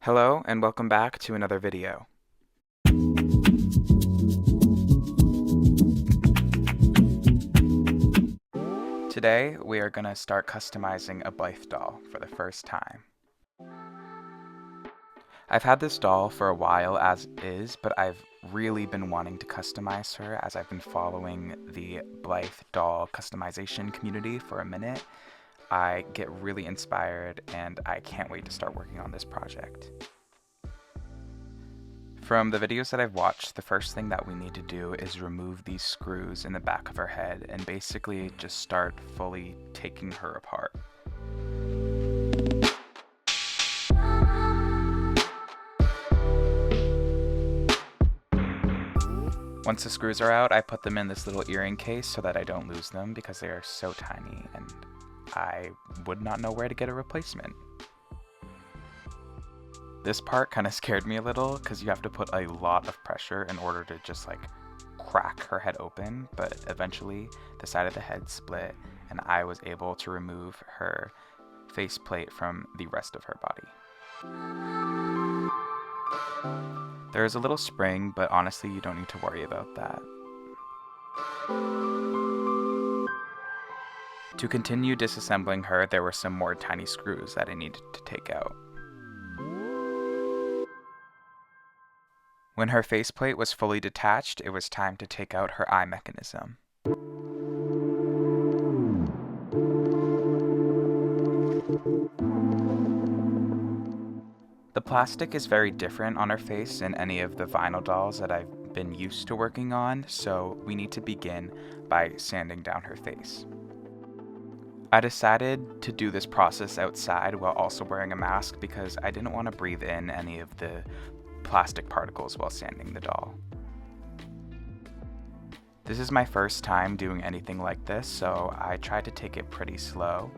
Hello and welcome back to another video. Today we are going to start customizing a Blythe doll for the first time. I've had this doll for a while as is, but I've really been wanting to customize her as I've been following the Blythe doll customization community for a minute. I get really inspired and I can't wait to start working on this project. From the videos that I've watched, the first thing that we need to do is remove these screws in the back of her head and basically just start fully taking her apart. Once the screws are out, I put them in this little earring case so that I don't lose them because they are so tiny and I would not know where to get a replacement. This part kind of scared me a little because you have to put a lot of pressure in order to just like crack her head open, but eventually the side of the head split and I was able to remove her faceplate from the rest of her body. There is a little spring, but honestly you don't need to worry about that. To continue disassembling her, there were some more tiny screws that I needed to take out. When her faceplate was fully detached, it was time to take out her eye mechanism. The plastic is very different on her face than any of the vinyl dolls that I've been used to working on, so we need to begin by sanding down her face. I decided to do this process outside while also wearing a mask because I didn't want to breathe in any of the plastic particles while sanding the doll. This is my first time doing anything like this, so I tried to take it pretty slow.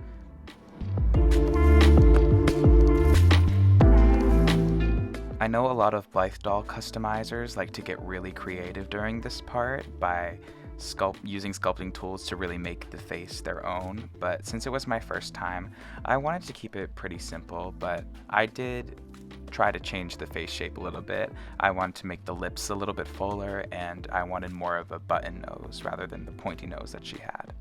I know a lot of Blythe doll customizers like to get really creative during this part by using sculpting tools to really make the face their own, but since it was my first time, I wanted to keep it pretty simple, but I did try to change the face shape a little bit. I wanted to make the lips a little bit fuller and I wanted more of a button nose rather than the pointy nose that she had.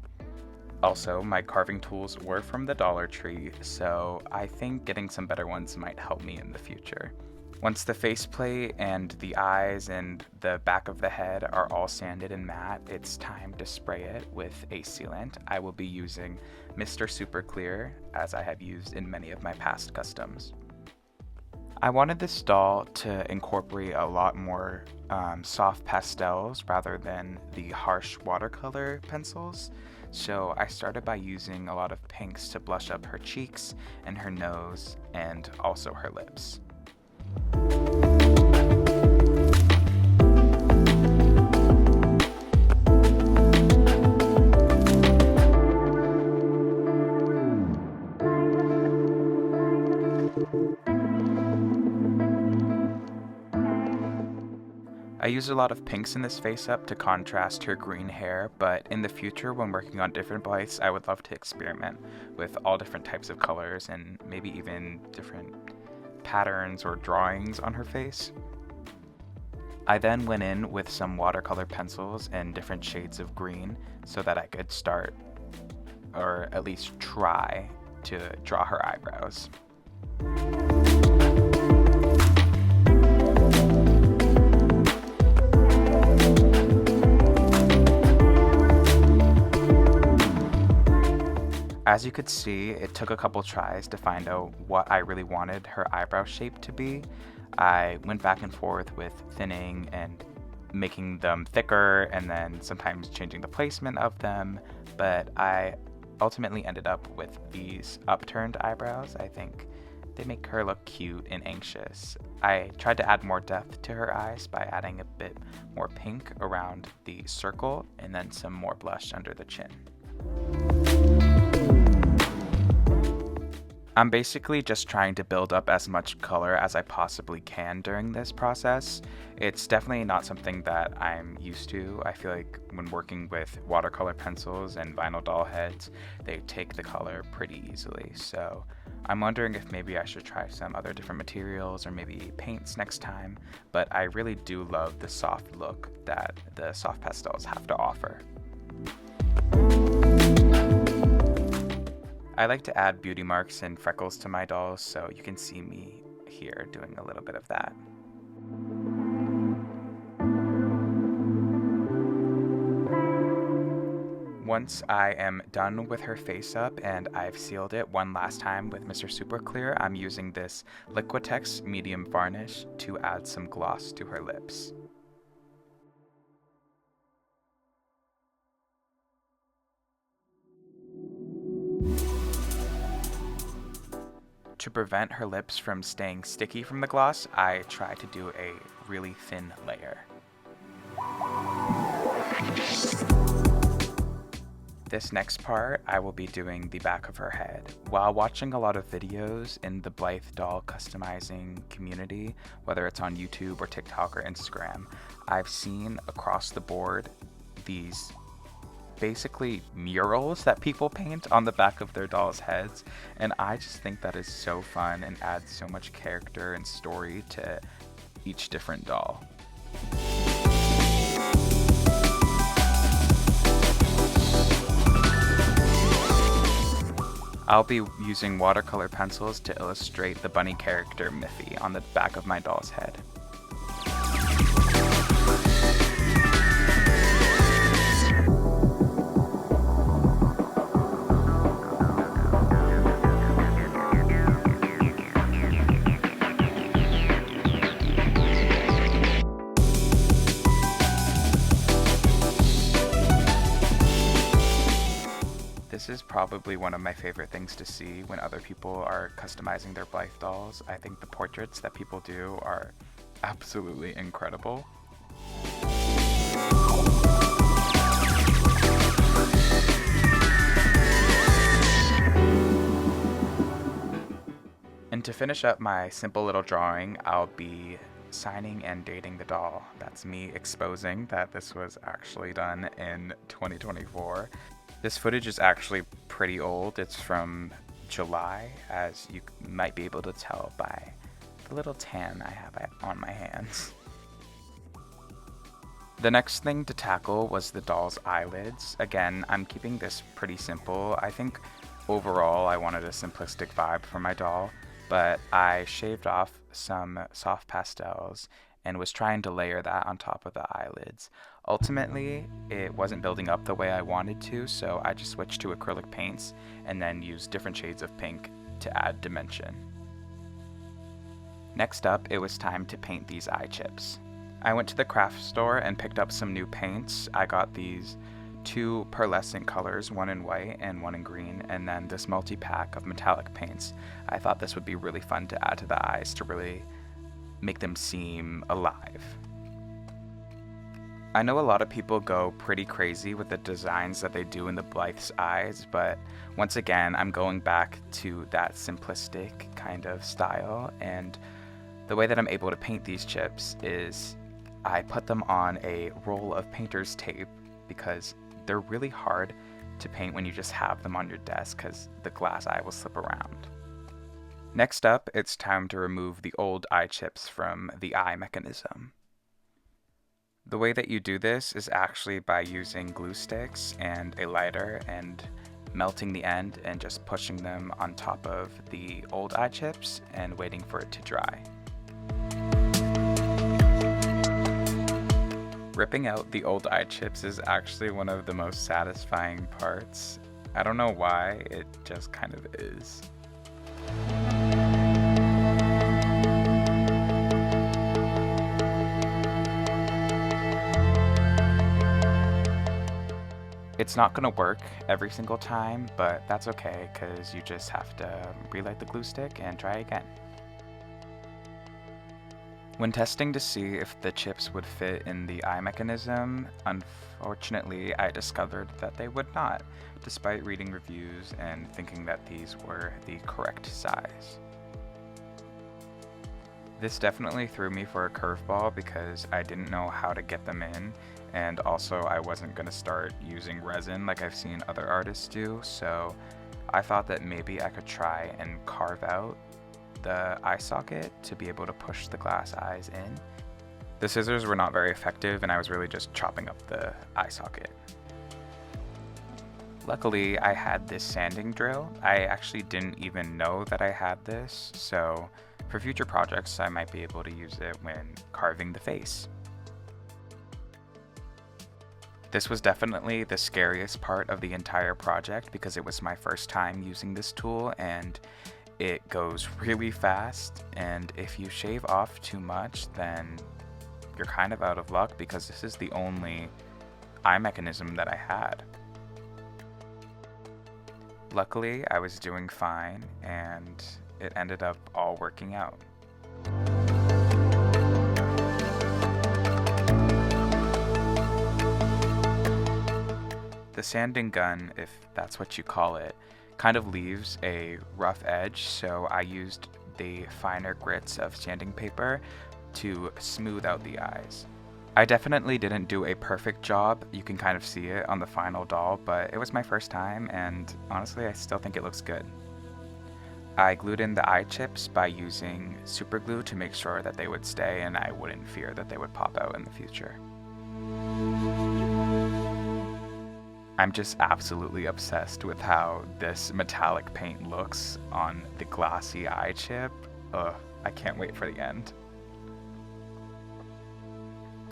Also, my carving tools were from the Dollar Tree, so I think getting some better ones might help me in the future. Once the faceplate and the eyes and the back of the head are all sanded and matte, it's time to spray it with a sealant. I will be using Mr. Super Clear, as I have used in many of my past customs. I wanted this doll to incorporate a lot more soft pastels rather than the harsh watercolor pencils, so I started by using a lot of pinks to blush up her cheeks and her nose and also her lips. I used a lot of pinks in this face up to contrast her green hair, but in the future when working on different Blythes, I would love to experiment with all different types of colors and maybe even different patterns or drawings on her face. I then went in with some watercolor pencils and different shades of green so that I could start, or at least try, to draw her eyebrows. As you could see, it took a couple tries to find out what I really wanted her eyebrow shape to be. I went back and forth with thinning and making them thicker and then sometimes changing the placement of them, but I ultimately ended up with these upturned eyebrows. I think they make her look cute and anxious. I tried to add more depth to her eyes by adding a bit more pink around the circle and then some more blush under the chin. I'm basically just trying to build up as much color as I possibly can during this process. It's definitely not something that I'm used to. I feel like when working with watercolor pencils and vinyl doll heads, they take the color pretty easily. So I'm wondering if maybe I should try some other different materials or maybe paints next time. But I really do love the soft look that the soft pastels have to offer. I like to add beauty marks and freckles to my dolls, so you can see me here doing a little bit of that. Once I am done with her face up and I've sealed it one last time with Mr. Super Clear, I'm using this Liquitex medium varnish to add some gloss to her lips. To prevent her lips from staying sticky from the gloss, I try to do a really thin layer. This next part, I will be doing the back of her head. While watching a lot of videos in the Blythe doll customizing community, whether it's on YouTube or TikTok or Instagram, I've seen across the board these basically murals that people paint on the back of their dolls' heads, and I just think that is so fun and adds so much character and story to each different doll. I'll be using watercolor pencils to illustrate the bunny character Miffy on the back of my doll's head. This is probably one of my favorite things to see when other people are customizing their Blythe dolls. I think the portraits that people do are absolutely incredible. And to finish up my simple little drawing, I'll be signing and dating the doll. That's me exposing that this was actually done in 2024. This footage is actually pretty old. It's from July, as you might be able to tell by the little tan I have on my hands. The next thing to tackle was the doll's eyelids. Again, I'm keeping this pretty simple. I think overall I wanted a simplistic vibe for my doll, but I shaved off some soft pastels and was trying to layer that on top of the eyelids. Ultimately, it wasn't building up the way I wanted to, so I just switched to acrylic paints and then used different shades of pink to add dimension. Next up, it was time to paint these eye chips. I went to the craft store and picked up some new paints. I got these two pearlescent colors, one in white and one in green, and then this multi-pack of metallic paints. I thought this would be really fun to add to the eyes to really make them seem alive. I know a lot of people go pretty crazy with the designs that they do in the Blythe's eyes, but once again, I'm going back to that simplistic kind of style, and the way that I'm able to paint these chips is I put them on a roll of painter's tape because they're really hard to paint when you just have them on your desk because the glass eye will slip around. Next up, it's time to remove the old eye chips from the eye mechanism. The way that you do this is actually by using glue sticks and a lighter and melting the end and just pushing them on top of the old eye chips and waiting for it to dry. Ripping out the old eye chips is actually one of the most satisfying parts. I don't know why, it just kind of is. It's not going to work every single time, but that's okay because you just have to relight the glue stick and try again. When testing to see if the chips would fit in the eye mechanism, unfortunately I discovered that they would not, despite reading reviews and thinking that these were the correct size. This definitely threw me for a curveball because I didn't know how to get them in, and also I wasn't going to start using resin like I've seen other artists do, so I thought that maybe I could try and carve out the eye socket to be able to push the glass eyes in. The scissors were not very effective and I was really just chopping up the eye socket. Luckily, I had this sanding drill. I actually didn't even know that I had this, so for future projects I might be able to use it when carving the face. This was definitely the scariest part of the entire project because it was my first time using this tool and it goes really fast, and if you shave off too much then you're kind of out of luck because this is the only eye mechanism that I had. Luckily, I was doing fine and it ended up all working out. The sanding gun, if that's what you call it, kind of leaves a rough edge, so I used the finer grits of sanding paper to smooth out the eyes. I definitely didn't do a perfect job, you can kind of see it on the final doll, but it was my first time and honestly I still think it looks good. I glued in the eye chips by using super glue to make sure that they would stay and I wouldn't fear that they would pop out in the future. I'm just absolutely obsessed with how this metallic paint looks on the glossy eye chip. Ugh, I can't wait for the end.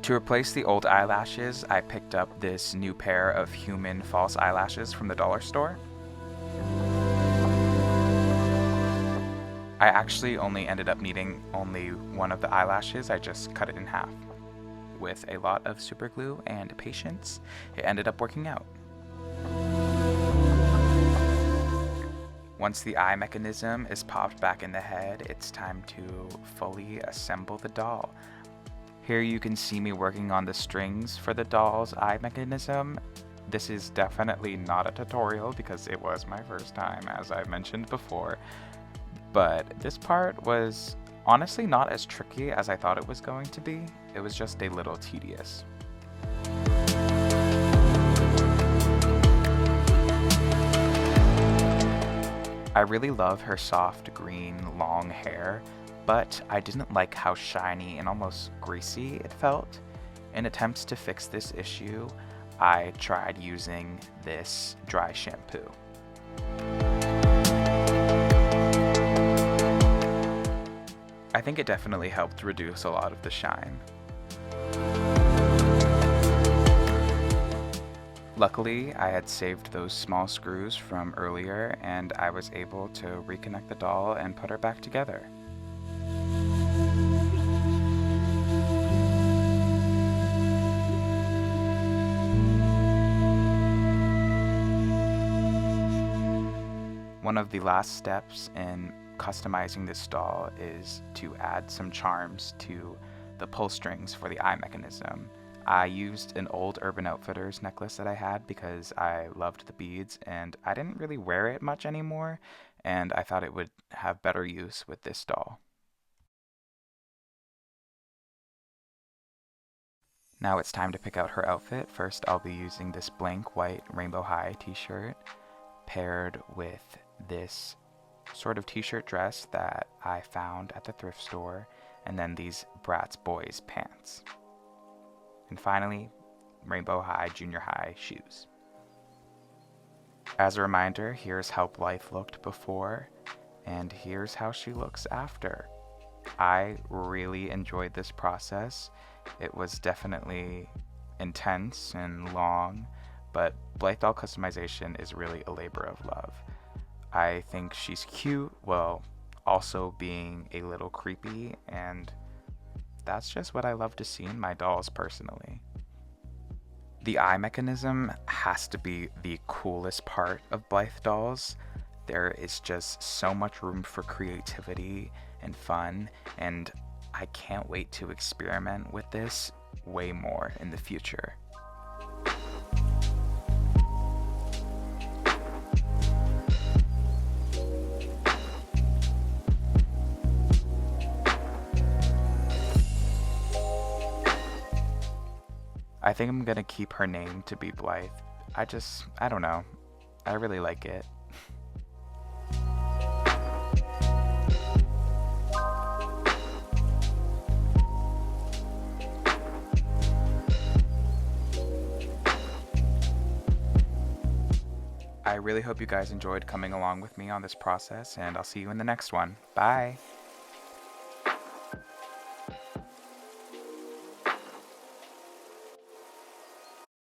To replace the old eyelashes, I picked up this new pair of human false eyelashes from the dollar store. I actually only ended up needing only one of the eyelashes, I just cut it in half. With a lot of super glue and patience, it ended up working out. Once the eye mechanism is popped back in the head, it's time to fully assemble the doll. Here you can see me working on the strings for the doll's eye mechanism. This is definitely not a tutorial because it was my first time, as I mentioned before, but this part was honestly not as tricky as I thought it was going to be. It was just a little tedious. I really love her soft green long hair, but I didn't like how shiny and almost greasy it felt. In attempts to fix this issue, I tried using this dry shampoo. I think it definitely helped reduce a lot of the shine. Luckily, I had saved those small screws from earlier and I was able to reconnect the doll and put her back together. One of the last steps in customizing this doll is to add some charms to the pull strings for the eye mechanism. I used an old Urban Outfitters necklace that I had because I loved the beads and I didn't really wear it much anymore, and I thought it would have better use with this doll. Now it's time to pick out her outfit. First I'll be using this blank white Rainbow High t-shirt paired with this sort of t-shirt dress that I found at the thrift store, and then these Bratz Boys pants. And finally, Rainbow High Junior High shoes. As a reminder, here's how Blythe looked before, and here's how she looks after. I really enjoyed this process. It was definitely intense and long, but Blythe doll customization is really a labor of love. I think she's cute while also being a little creepy, and that's just what I love to see in my dolls personally. The eye mechanism has to be the coolest part of Blythe dolls. There is just so much room for creativity and fun, and I can't wait to experiment with this way more in the future. I think I'm gonna keep her name to be Blythe. I don't know. I really like it. I really hope you guys enjoyed coming along with me on this process, and I'll see you in the next one. Bye!